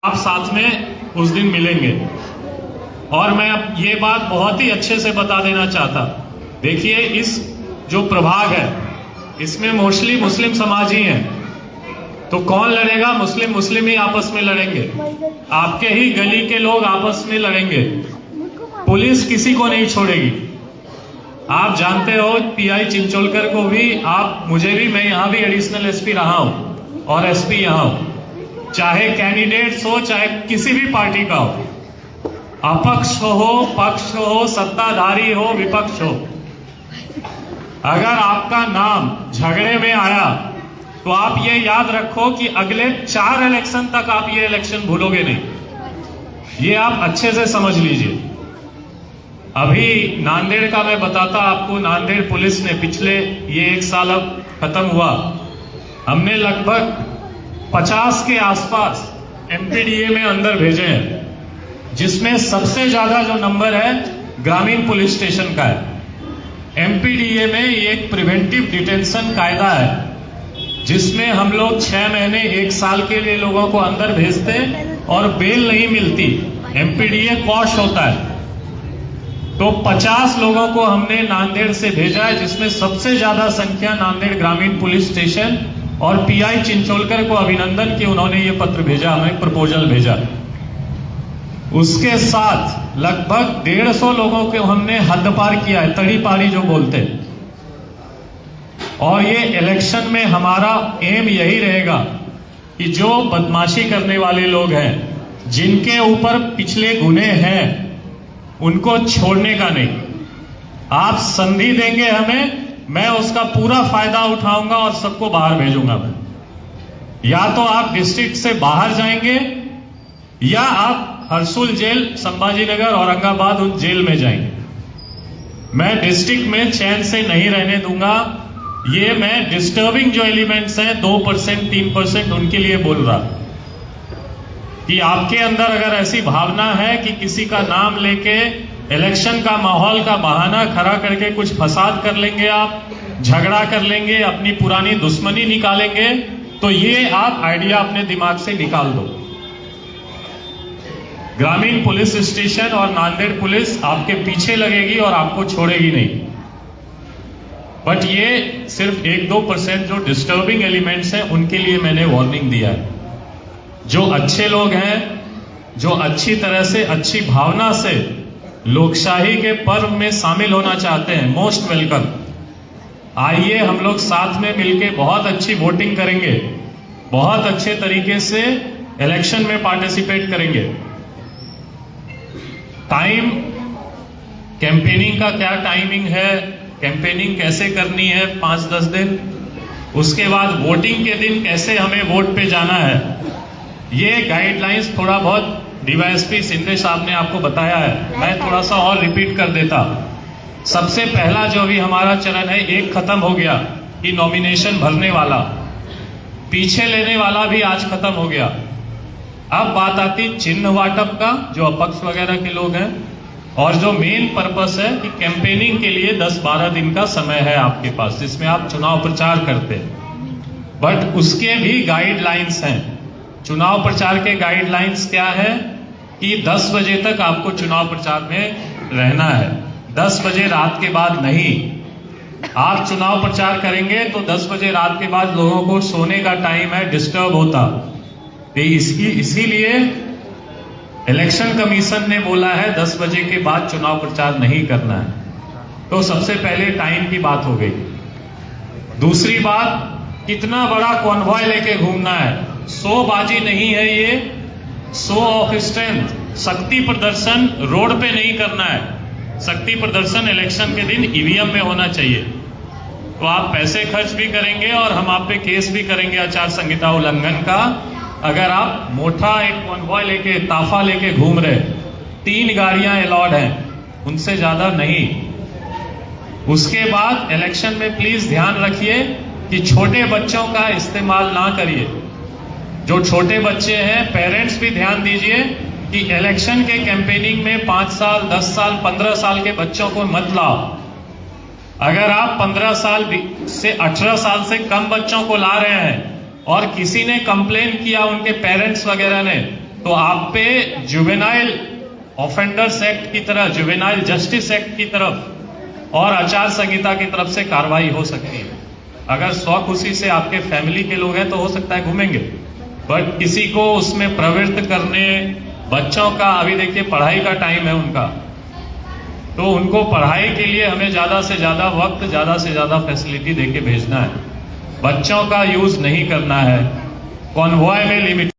आप साथ में उस दिन मिलेंगे। और मैं अब ये बात बहुत ही अच्छे से बता देना चाहता, देखिए इस जो प्रभाग है इसमें मोस्टली मुस्लिम समाज ही हैं, तो कौन लड़ेगा? मुस्लिम ही आपस में लड़ेंगे, आपके ही गली के लोग आपस में लड़ेंगे, पुलिस किसी को नहीं छोड़ेगी। आप जानते हो पीआई चिंचोलकर को भी, आप मुझे भी, मैं यहां भी एडिशनल एसपी रहा हूं और एसपी यहां हूं, चाहे कैंडिडेट्स हो चाहे किसी भी पार्टी का हो, अपक्ष हो पक्ष हो सत्ताधारी हो विपक्ष हो, अगर आपका नाम झगड़े में आया तो आप ये याद रखो कि अगले 4 इलेक्शन तक आप ये इलेक्शन भूलोगे नहीं। ये आप अच्छे से समझ लीजिए। अभी नांदेड़ का मैं बताता आपको, नांदेड़ पुलिस ने पिछले ये 1 साल अब खत्म हुआ, हमने लगभग 50 के आसपास एमपीडीए में अंदर भेजे हैं, जिसमें सबसे ज्यादा जो नंबर है ग्रामीण पुलिस स्टेशन का है। एमपीडीए में ये एक प्रिवेंटिव डिटेंशन कायदा है, जिसमें हम लोग 6 महीने 1 साल के लिए लोगों को अंदर भेजते हैं और बेल नहीं मिलती, एमपीडीए कॉश होता है। तो 50 लोगों को हमने नांदेड़ से भेजा है, जिसमें सबसे ज्यादा संख्या नांदेड़ ग्रामीण पुलिस स्टेशन, और पीआई चिंचोलकर को अभिनंदन कि उन्होंने ये पत्र भेजा, हमें प्रपोजल भेजा। उसके साथ लगभग 150 लोगों को हमने हद पार किया है, तड़ी पारी जो बोलते हैं। और ये इलेक्शन में हमारा एम यही रहेगा कि जो बदमाशी करने वाले लोग हैं, जिनके ऊपर पिछले गुने हैं, उनको छोड़ने का नहीं। आप संधि देंगे हमें, मैं उसका पूरा फायदा उठाऊंगा और सबको बाहर भेजूंगा मैं। या तो आप डिस्ट्रिक्ट से बाहर जाएंगे या आप हरसुल जेल, संभाजी नगर, औरंगाबाद उन जेल में जाएंगे। मैं डिस्ट्रिक्ट में चैन से नहीं रहने दूंगा। ये मैं डिस्टर्बिंग जो एलिमेंट्स हैं 2% 3% उनके लिए बोल रहा कि आपके अंदर अगर ऐसी भावना है कि किसी का नाम लेके इलेक्शन का माहौल का बहाना खड़ा करके कुछ फसाद कर लेंगे, आप झगड़ा कर लेंगे, अपनी पुरानी दुश्मनी निकालेंगे, तो ये आप आइडिया अपने दिमाग से निकाल दो। ग्रामीण पुलिस स्टेशन और नांदेड़ पुलिस आपके पीछे लगेगी और आपको छोड़ेगी नहीं। बट ये सिर्फ 1-2% जो डिस्टर्बिंग एलिमेंट्स हैं उनके लिए मैंने वार्निंग दिया है। जो अच्छे लोग हैं, जो अच्छी तरह से, अच्छी भावना से लोकशाही के पर्व में शामिल होना चाहते हैं, मोस्ट वेलकम। आइए हम लोग साथ में मिलके बहुत अच्छी वोटिंग करेंगे, बहुत अच्छे तरीके से इलेक्शन में पार्टिसिपेट करेंगे। टाइम, कैंपेनिंग का क्या टाइमिंग है, कैंपेनिंग कैसे करनी है 5-10 दिन, उसके बाद वोटिंग के दिन कैसे हमें वोट पे जाना है, ये गाइडलाइंस थोड़ा बहुत डीवाईएसपी सिंधे साहब ने आपको बताया है। मैं थोड़ा सा और रिपीट कर देता। सबसे पहला जो भी हमारा चरण है, एक खत्म हो गया कि नॉमिनेशन भरने वाला, पीछे लेने वाला भी आज खत्म हो गया। अब बात आती चिन्ह वाटप का, जो अपक्ष वगैरह के लोग हैं, और जो मेन पर्पस है कि कैंपेनिंग के लिए 10-12 दिन का समय है आपके पास, जिसमें आप चुनाव प्रचार करते हैं। बट उसके भी गाइडलाइंस हैं। चुनाव प्रचार के गाइडलाइंस क्या है कि 10 बजे तक आपको चुनाव प्रचार में रहना है, 10 बजे रात के बाद नहीं। आप चुनाव प्रचार करेंगे तो 10 बजे रात के बाद लोगों को सोने का टाइम है, डिस्टर्ब होता। तो इसीलिए इलेक्शन कमीशन ने बोला है 10 बजे के बाद चुनाव प्रचार नहीं करना है। तो सबसे पहले टाइम की बात हो गई। दूसरी बात, कितना बड़ा कॉन्वॉय लेके घूमना है, शोबाजी नहीं है ये, शो ऑफ स्ट्रेंथ, शक्ति प्रदर्शन रोड पे नहीं करना है। शक्ति प्रदर्शन इलेक्शन के दिन ईवीएम में होना चाहिए। तो आप पैसे खर्च भी करेंगे और हम आप पे केस भी करेंगे आचार संहिता उल्लंघन का, अगर आप मोटा एक कॉन्वॉय लेके, ताफा लेके घूम रहे। 3 गाड़ियां अलाउड हैं, उनसे ज्यादा नहीं। उसके बाद इलेक्शन में प्लीज ध्यान रखिए कि छोटे बच्चों का इस्तेमाल ना करिए। जो छोटे बच्चे हैं, पेरेंट्स भी ध्यान दीजिए कि इलेक्शन के कैंपेनिंग में 5 साल, 10 साल, 15 साल के बच्चों को मत लाओ। अगर आप 15 साल से 18 साल से कम बच्चों को ला रहे हैं और किसी ने कंप्लेन किया, उनके पेरेंट्स वगैरह ने, तो आप पे जुवेनाइल ऑफेंडर्स एक्ट की तरह, जुवेनाइल जस्टिस एक्ट की तरफ और आचार संहिता की तरफ से कार्रवाई हो सकती है। अगर स्वखुशी से आपके फैमिली के लोग हैं तो हो सकता है घूमेंगे, बट किसी को उसमें प्रवृत्त करने, बच्चों का अभी देखिए पढ़ाई का टाइम है उनका, तो उनको पढ़ाई के लिए हमें ज्यादा से ज्यादा वक्त, ज्यादा से ज्यादा फैसिलिटी देके भेजना है। बच्चों का यूज नहीं करना है। कॉन्वॉय में लिमिट